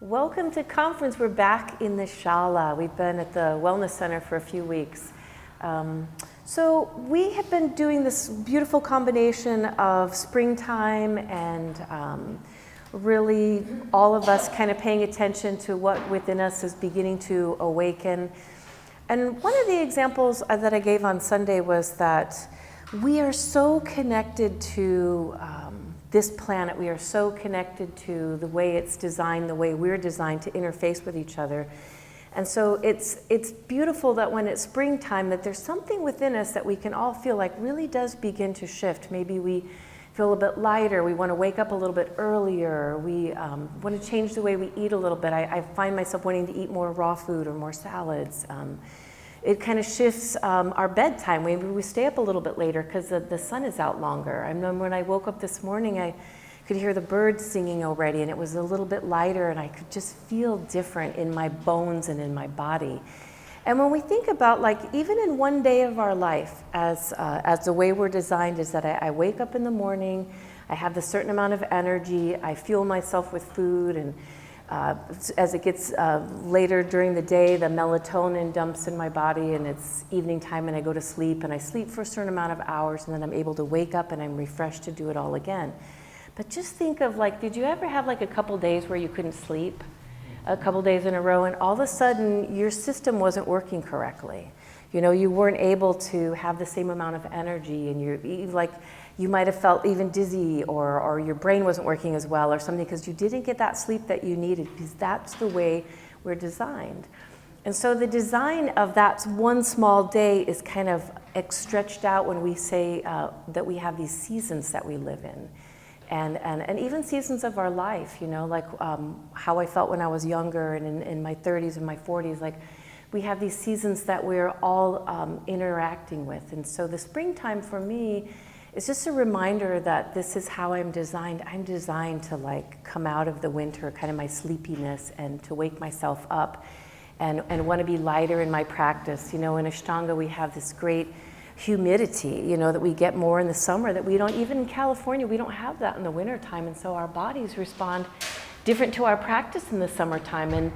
Welcome to conference. We're back in the Shala. We've been at the Wellness Center for a few weeks. So we have been doing this beautiful combination of springtime and really all of us kind of paying attention to what within us is beginning to awaken. And one of the examples that I gave on Sunday was that we are so connected to this planet. We are so connected to the way it's designed, the way we're designed to interface with each other. And so it's beautiful that when it's springtime that there's something within us that we can all feel like really does begin to shift. Maybe we feel a bit lighter, we want to wake up a little bit earlier, we want to change the way we eat a little bit. I find myself wanting to eat more raw food or more salads. It kind of shifts our bedtime. Maybe we stay up a little bit later because the sun is out longer. I remember when I woke up this morning, I could hear the birds singing already, and it was a little bit lighter, and I could just feel different in my bones and in my body. And when we think about, like, even in one day of our life, as the way we're designed is that I wake up in the morning, I have a certain amount of energy, I fuel myself with food, and as it gets later during the day, the melatonin dumps in my body and it's evening time and I go to sleep and I sleep for a certain amount of hours and then I'm able to wake up and I'm refreshed to do it all again. But just think of, like, did you ever have like a couple days where you couldn't sleep? A couple days in a row and all of a sudden your system wasn't working correctly. You know, you weren't able to have the same amount of energy and you might have felt even dizzy or your brain wasn't working as well or something because you didn't get that sleep that you needed, because that's the way we're designed. And so the design of that one small day is kind of stretched out when we say that we have these seasons that we live in. And even seasons of our life, you know, like how I felt when I was younger and in my 30s and my 40s, like we have these seasons that we're all interacting with. And so the springtime for me is just a reminder that this is how I'm designed. I'm designed to like come out of the winter, kind of my sleepiness, and to wake myself up and want to be lighter in my practice. You know, in Ashtanga we have this great humidity, you know, that we get more in the summer that we don't, even in California, we don't have that in the winter time. And so our bodies respond different to our practice in the summertime. And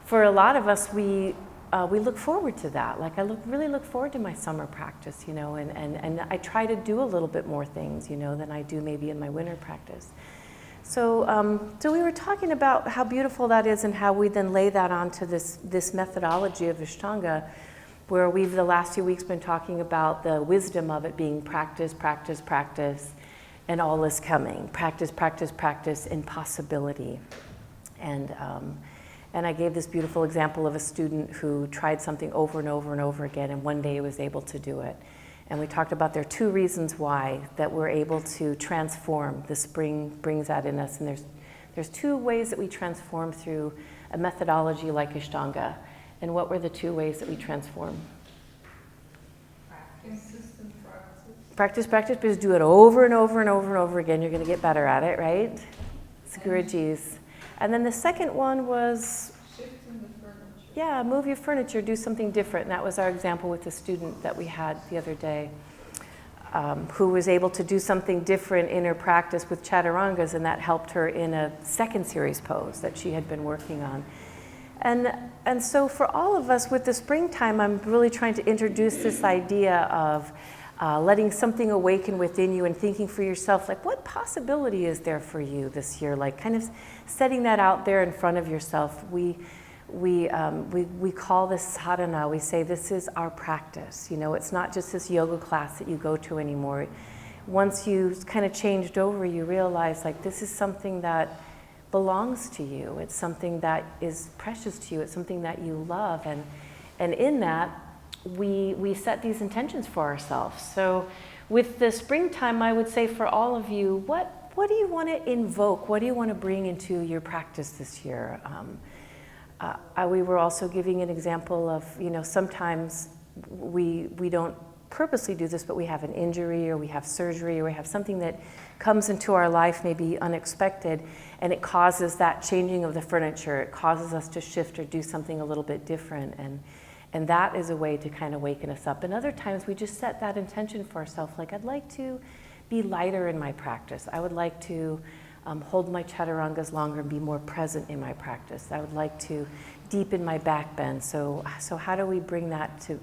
for a lot of us, we look forward to that. Like I really look forward to my summer practice, you know, and I try to do a little bit more things, you know, than I do maybe in my winter practice. So we were talking about how beautiful that is and how we then lay that onto this methodology of Ashtanga, where we've the last few weeks been talking about the wisdom of it being practice, practice, practice, and all is coming. Practice, practice, practice, and possibility. And I gave this beautiful example of a student who tried something over and over and over again, and one day was able to do it. And we talked about there are two reasons why that we're able to transform. The spring brings that in us, and there's two ways that we transform through a methodology like Ashtanga. And what were the two ways that we transform? Consistent practice. Practice, practice, because do it over and over and over and over again. You're going to get better at it, right? It's Guruji's. And then the second one was Shifting the furniture. Yeah, move your furniture, do something different. And that was our example with the student that we had the other day, who was able to do something different in her practice with chaturangas, and that helped her in a second series pose that she had been working on. And so for all of us with the springtime, I'm really trying to introduce this idea of letting something awaken within you and thinking for yourself, like, what possibility is there for you this year? Like, kind of setting that out there in front of yourself. We call this sadhana. We say this is our practice. You know, it's not just this yoga class that you go to anymore. Once you kind of changed over, you realize, like, this is something that belongs to you. It's something that is precious to you. It's something that you love. And in that, we set these intentions for ourselves. So with the springtime, I would say for all of you, what do you want to invoke? What do you want to bring into your practice this year? We were also giving an example of, you know, sometimes we don't purposely do this, but we have an injury or we have surgery or we have something that comes into our life maybe unexpected, and it causes that changing of the furniture. It causes us to shift or do something a little bit different, and that is a way to kind of waken us up. And other times we just set that intention for ourselves, like, I'd like to be lighter in my practice. I would like to hold my chaturangas longer and be more present in my practice. I would like to deepen my back bend. So how do we bring that to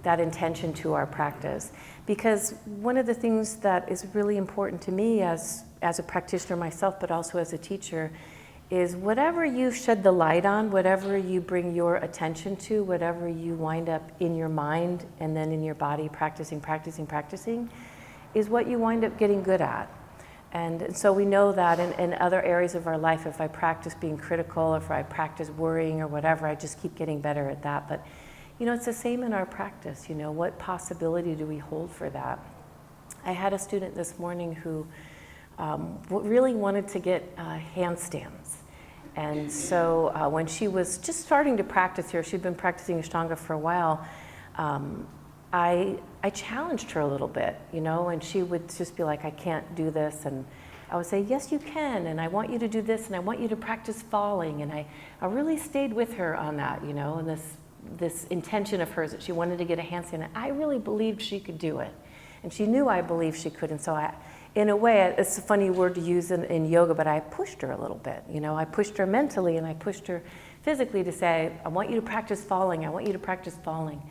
that intention to our practice? Because one of the things that is really important to me as a practitioner myself, but also as a teacher, is whatever you shed the light on, whatever you bring your attention to, whatever you wind up in your mind and then in your body practicing, is what you wind up getting good at. And so we know that in other areas of our life, if I practice being critical, if I practice worrying or whatever, I just keep getting better at that. But, it's the same in our practice. What possibility do we hold for that? I had a student this morning who really wanted to get handstands. And so when she was just starting to practice here, she'd been practicing Ashtanga for a while, I challenged her a little bit, and she would just be like, I can't do this. And I would say, yes, you can. And I want you to do this. And I want you to practice falling. And I really stayed with her on that, and this intention of hers that she wanted to get a handstand. And I really believed she could do it. And she knew I believed she could. And so in a way, it's a funny word to use in yoga, but I pushed her a little bit. I pushed her mentally and I pushed her physically to say, I want you to practice falling. I want you to practice falling.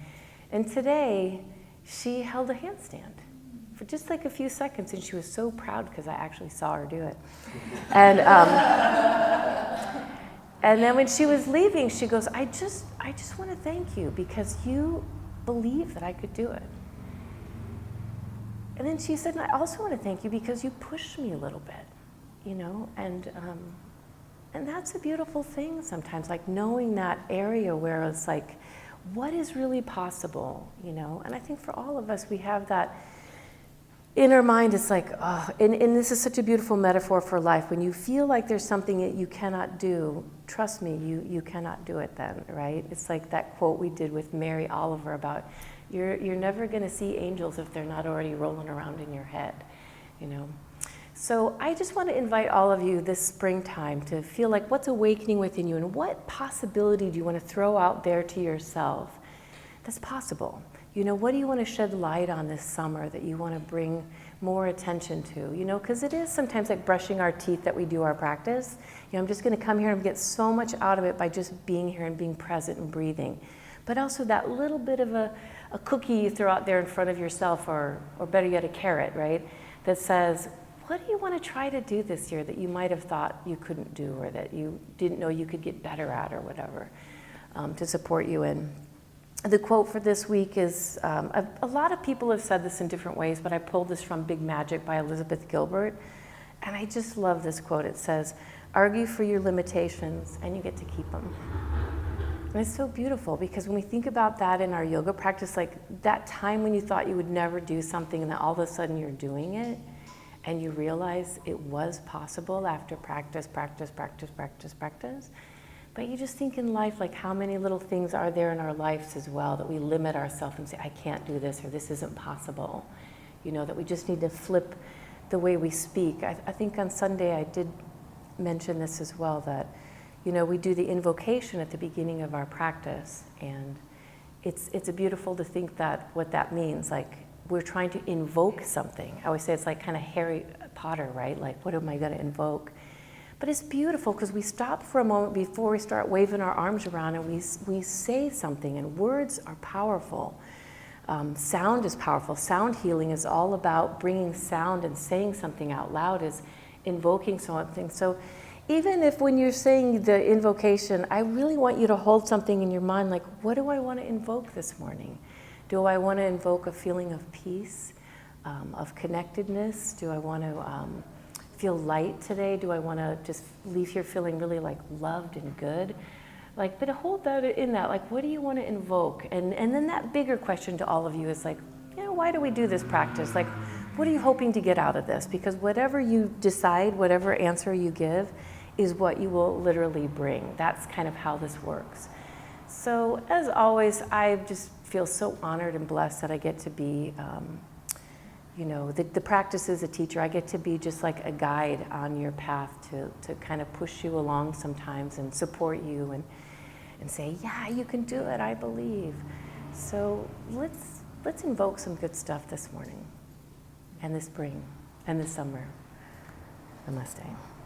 And today, she held a handstand for just like a few seconds, and she was so proud because I actually saw her do it. And and then when she was leaving, she goes, I just want to thank you because you believed that I could do it. And then she said, and I also want to thank you because you pushed me a little bit, and that's a beautiful thing sometimes, like knowing that area where it's like, what is really possible, And I think for all of us, we have that in our mind. It's like, and this is such a beautiful metaphor for life. When you feel like there's something that you cannot do, trust me, you cannot do it then, right? It's like that quote we did with Mary Oliver about, you're never going to see angels if they're not already rolling around in your head, So I just want to invite all of you this springtime to feel like what's awakening within you and what possibility do you want to throw out there to yourself that's possible? What do you want to shed light on this summer that you want to bring more attention to? Because it is sometimes like brushing our teeth that we do our practice. I'm just going to come here and get so much out of it by just being here and being present and breathing. But also that little bit of a cookie you throw out there in front of yourself, or better yet, a carrot, right? That says, what do you want to try to do this year that you might have thought you couldn't do, or that you didn't know you could get better at, or whatever, to support you in? The quote for this week is, a lot of people have said this in different ways, but I pulled this from Big Magic by Elizabeth Gilbert, and I just love this quote. It says, argue for your limitations, and you get to keep them. And it's so beautiful because when we think about that in our yoga practice, like that time when you thought you would never do something and then all of a sudden you're doing it and you realize it was possible after practice. But you just think in life, like how many little things are there in our lives as well that we limit ourselves and say, I can't do this, or this isn't possible. That we just need to flip the way we speak. I think on Sunday I did mention this as well, that we do the invocation at the beginning of our practice, and it's beautiful to think that what that means, like we're trying to invoke something. I always say it's like kind of Harry Potter, right? Like, what am I going to invoke? But it's beautiful because we stop for a moment before we start waving our arms around, and we say something, and words are powerful. Sound is powerful. Sound healing is all about bringing sound and saying something out loud, is invoking something. So even if when you're saying the invocation, I really want you to hold something in your mind, like, what do I want to invoke this morning? Do I want to invoke a feeling of peace, of connectedness? Do I want to feel light today? Do I want to just leave here feeling really like loved and good? Like, but hold that in that, like, what do you want to invoke? And then that bigger question to all of you is like, why do we do this practice? Like, what are you hoping to get out of this? Because whatever you decide, whatever answer you give, is what you will literally bring. That's kind of how this works. So as always, I just feel so honored and blessed that I get to be, the practice as a teacher. I get to be just like a guide on your path to kind of push you along sometimes and support you and say, yeah, you can do it, I believe. So let's invoke some good stuff this morning and this spring and this summer. Namaste.